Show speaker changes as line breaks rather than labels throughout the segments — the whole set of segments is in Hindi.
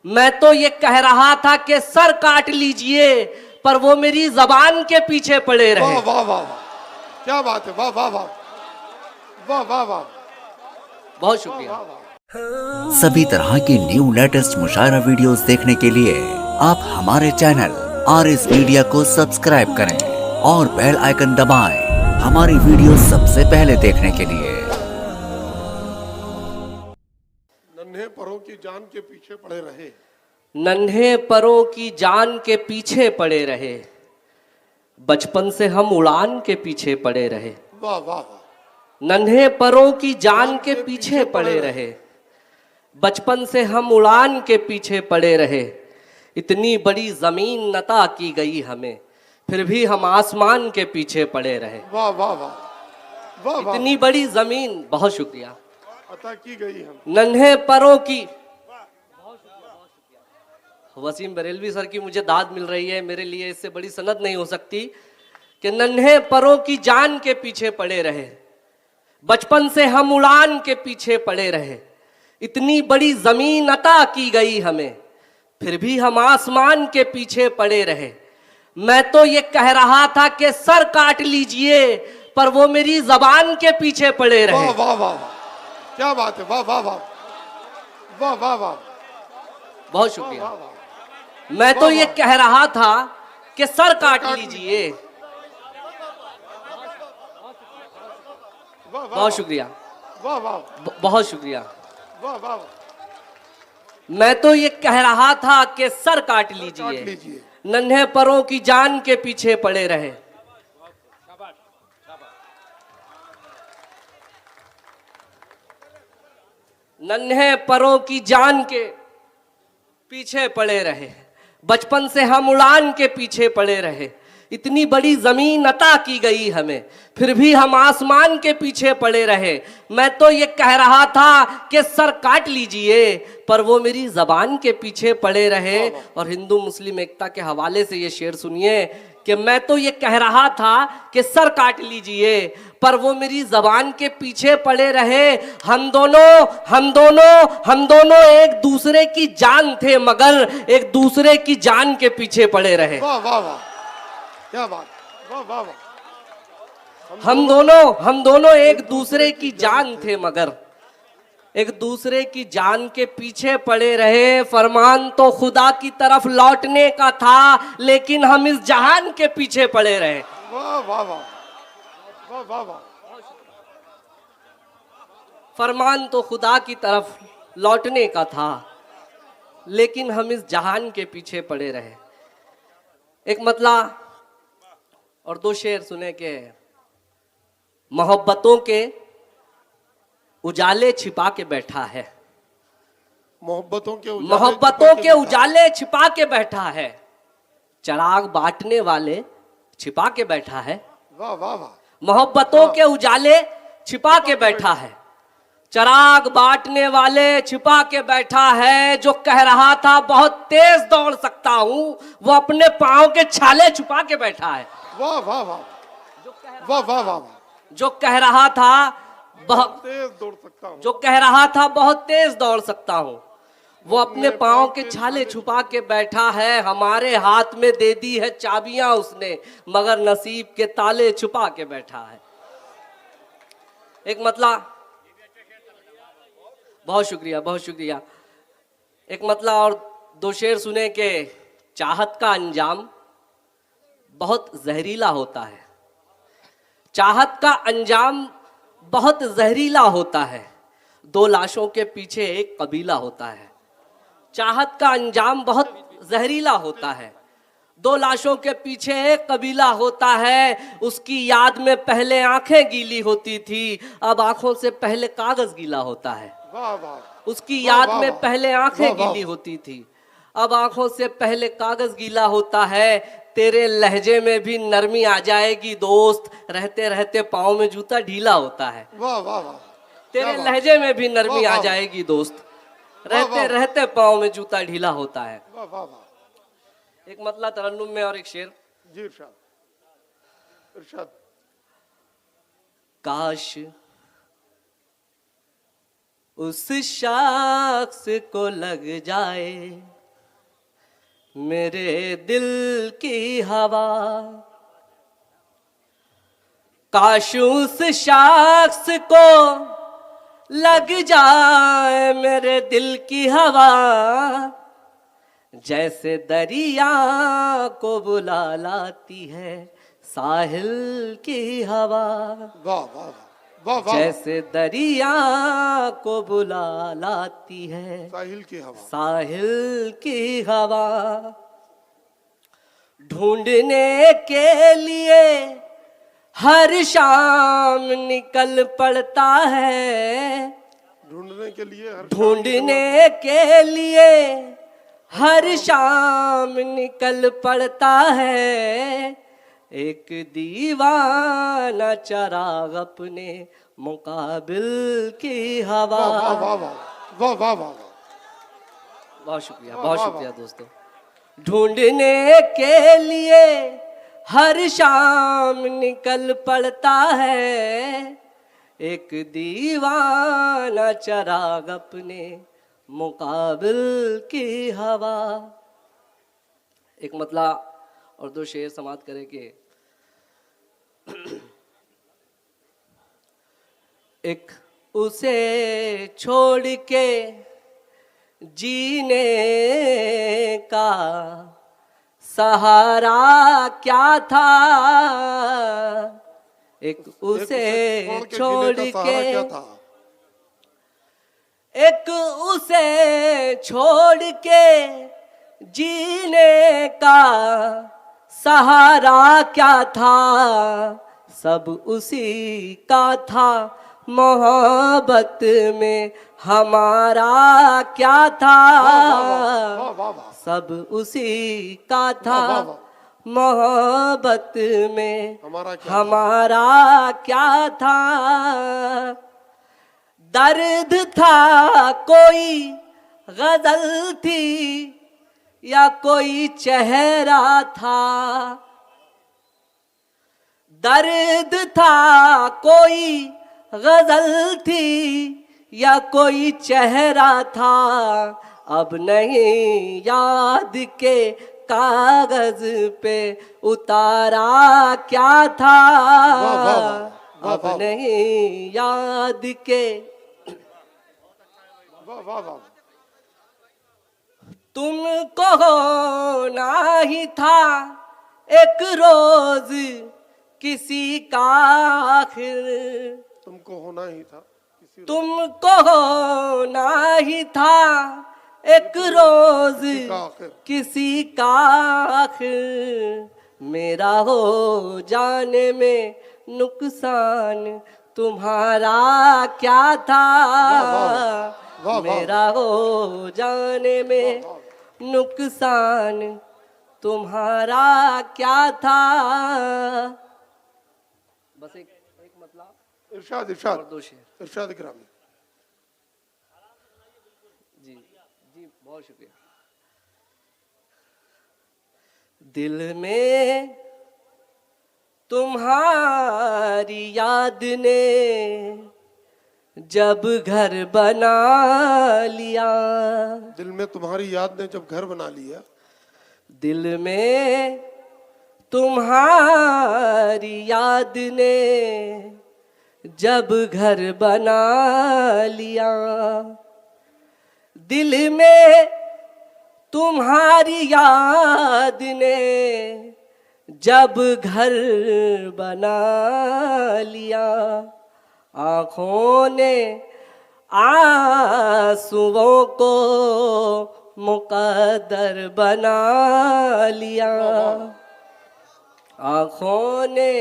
मैं तो ये कह रहा था कि सर काट लीजिए, पर वो मेरी जबान के पीछे पड़े रहे।
वाह वाह वाह वाह, क्या बात है, वाह वाह वाह वाह वाह वाह,
बहुत शुक्रिया।
सभी तरह की न्यू लेटेस्ट मुशायरा वीडियोस देखने के लिए आप हमारे चैनल RS मीडिया को सब्सक्राइब करें और बेल आइकन दबाएं हमारी वीडियो सबसे पहले देखने के लिए।
नन्हे परों की जान के पीछे पड़े रहे,
नन्हे परों की जान के पीछे पड़े रहे, बचपन से हम उड़ान के पीछे पड़े रहे।
वाह वाह वाह,
नन्हे परों की जान के पीछे पड़े रहे, बचपन से हम उड़ान के पीछे पड़े रहे। इतनी बड़ी जमीन अता की गई हमें, फिर भी हम आसमान के पीछे पड़े रहे।
वाह वाह वाह वाह वाह,
इतनी बड़ी जमीन, बहुत शुक्रिया,
अता की गई हम।
नन्हे परों की। वसीम बरेलवी सर की मुझे दाद मिल रही है, मेरे लिए इससे बड़ी सनद नहीं हो सकती कि नन्हे परों की जान के पीछे पड़े रहे, बचपन से हम उड़ान के पीछे पड़े रहे। इतनी बड़ी जमीन अता की गई हमें, फिर भी हम आसमान के पीछे पड़े रहे। मैं तो ये कह रहा था कि सर काट लीजिए, पर वो मेरी जबान के पीछे पड़े रहे।
वाह वाह वाह, क्या बात है, वाह वाह वाह वाह वाह वाह,
बहुत शुक्रिया। मैं तो ये कह रहा था कि सर काट लीजिए। बहुत शुक्रिया,
वाह वाह
बहुत शुक्रिया।
वाह वाह,
मैं तो ये कह रहा था कि सर काट लीजिए, नन्हे परों की जान के पीछे पड़े रहे। नन्हे परों की जान के पीछे पड़े रहे, बचपन से हम उड़ान के पीछे पड़े रहे। इतनी बड़ी जमीन अता की गई हमें, फिर भी हम आसमान के पीछे पड़े रहे। मैं तो ये कह रहा था कि सर काट लीजिए, पर वो मेरी जबान के पीछे पड़े रहे। और हिंदू मुस्लिम एकता के हवाले से ये शेर सुनिए कि मैं तो ये कह रहा था कि सर काट लीजिए, पर वो मेरी जबान के पीछे पड़े रहे। हम दोनों एक दूसरे की जान थे, मगर एक दूसरे की जान के पीछे पड़े रहे।
वाह वाह वाह, क्या बात, वाह वाह वाह,
हम दोनों एक दूसरे की जान थे, मगर एक दूसरे की जान के पीछे पड़े रहे। फरमान तो खुदा की तरफ लौटने का था, लेकिन हम इस जहान के पीछे पड़े रहे।
वाह वाह वाह वाह वाह वाह,
फरमान तो खुदा की तरफ लौटने का था, लेकिन हम इस जहान के पीछे पड़े रहे। एक मतला और दो शेर सुने के मोहब्बतों के उजाले छिपा के बैठा है,
मोहब्बतों के
उजाले छिपा के बैठा है, चिराग बांटने वाले छिपा के बैठा है।
वाह वाह वाह,
मोहब्बतों के उजाले छिपा के बैठा है, चिराग बांटने वाले छिपा के बैठा है। जो कह रहा था बहुत तेज दौड़ सकता हूं, वो अपने पांव के छाले छुपा के बैठा है।
वाह वाह वाह वाह वाह वाह,
जो कह रहा था बहुत
तेज दौड़ सकता हूँ,
जो कह रहा था बहुत तेज दौड़ सकता हूं, वो अपने पांव के छाले छुपा के बैठा है। हमारे हाथ में दे दी है चाबियां उसने, मगर नसीब के ताले छुपा के बैठा है। एक मतला, बहुत शुक्रिया, बहुत शुक्रिया। एक मतला और दो शेर सुने के चाहत का अंजाम बहुत जहरीला होता है। चाहत का अंजाम बहुत जहरीला होता है, दो लाशों के पीछे एक कबीला होता है। चाहत का अंजाम बहुत जहरीला होता है, दो लाशों के पीछे एक कबीला होता है। उसकी याद में पहले आंखें गीली होती थी, अब आंखों से पहले कागज गीला होता है।
वाह वाह,
उसकी याद में पहले आंखें गीली होती थी, अब आंखों से पहले कागज गीला होता है। तेरे लहजे में भी नरमी आ जाएगी दोस्त, रहते रहते पाँव में जूता ढीला होता है।
वाह वाह वाह,
तेरे लहजे में भी नरमी आ जाएगी दोस्त, रहते रहते पाँव में जूता ढीला होता है।
वाह वाह वाह,
एक मतला तरन्नुम में और एक शेर।
जी इरशाद, इरशाद।
काश उस शख्स को लग जाए मेरे दिल की हवा, काश उस शख्स को लग जाए मेरे दिल की हवा, जैसे दरिया को बुला लाती है साहिल की हवा।
वाह वाह वाह वाह।
जैसे दरिया को बुला लाती है
साहिल की हवा,
साहिल की हवा, ढूंढने के लिए हर शाम निकल पड़ता है,
ढूंढने के लिए
ढूंढने के लिए हर शाम निकल पड़ता है, एक दीवाना चराग अपने मुकाबिल की हवा।
वाह वाह वाह वाह वाह वाह।
बहुत शुक्रिया, बहुत शुक्रिया दोस्तों। ढूंढने के लिए हर शाम निकल पड़ता है, एक दीवाना चराग अपने मुकाबिल की हवा। एक मतला और दो शेर समाप्त करे के एक उसे छोड़ के जीने का सहारा क्या था, एक उसे छोड़ के, एक उसे छोड़ के जीने का सहारा क्या था, सब उसी का था, मोहब्बत में हमारा क्या था, सब उसी का था, मोहब्बत में हमारा क्या था। दर्द था कोई गजल थी या कोई चेहरा था, दर्द था कोई गजल थी या कोई चेहरा था, अब नहीं याद के कागज पे उतारा क्या था, अब नहीं याद के। तुमको होना ही था एक रोज किसी का आखिर,
तुमको होना ही था,
तुमको होना ही था एक रोज किसी का आखिर, मेरा हो जाने में नुकसान तुम्हारा क्या था, मेरा हो जाने में नुकसान तुम्हारा क्या था। बस एक मतलब
इरशाद इरशाद
और दो शेर।
इरशाद इकरामी।
जी जी बहुत शुक्रिया। दिल में तुम्हारी याद ने जब घर बना लिया,
दिल में तुम्हारी याद ने जब घर बना लिया,
दिल में तुम्हारी याद ने जब घर बना लिया, दिल में तुम्हारी याद ने जब घर बना लिया, आँखों ने आंसुओं को मुकद्दर बना लिया, आँखों ने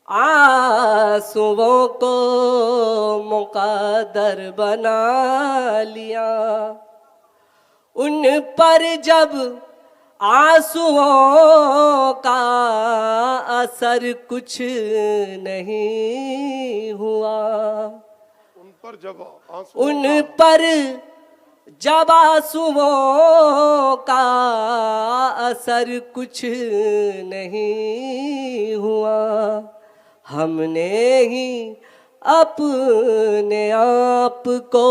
आंसुओं को मुकद्दर बना लिया, उन पर जब आंसुओं का असर कुछ नहीं हुआ,
उन पर जब
उन पर जब आंसुओं का असर कुछ नहीं हुआ, हमने ही अपने आप को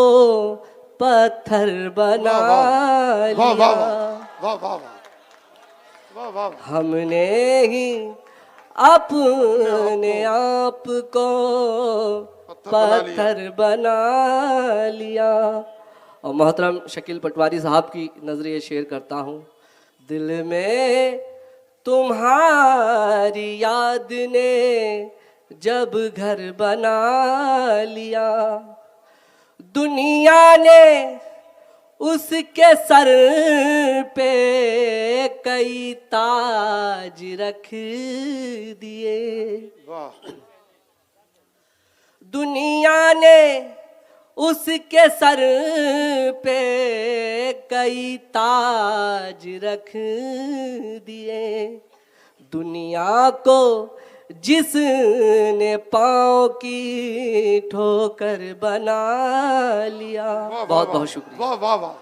पत्थर बना
वाह वाह
लिया।
वाह वाह वाह वाह।
हमने ही अपने आप को पत्थर बना लिया। और मोहतरम शकील पटवारी साहब की नजरिए शेयर करता हूँ। दिल में तुम्हारी याद ने जब घर बना लिया, दुनिया ने उसके सर पे कई ताज रख दिए।
वाह
दुनिया ने उसके सर पे कई ताज रख दिए। दुनिया को जिसने पाँव की ठोकर बना लिया। बहुत बहुत शुक्रिया।
वाह वाह वाह।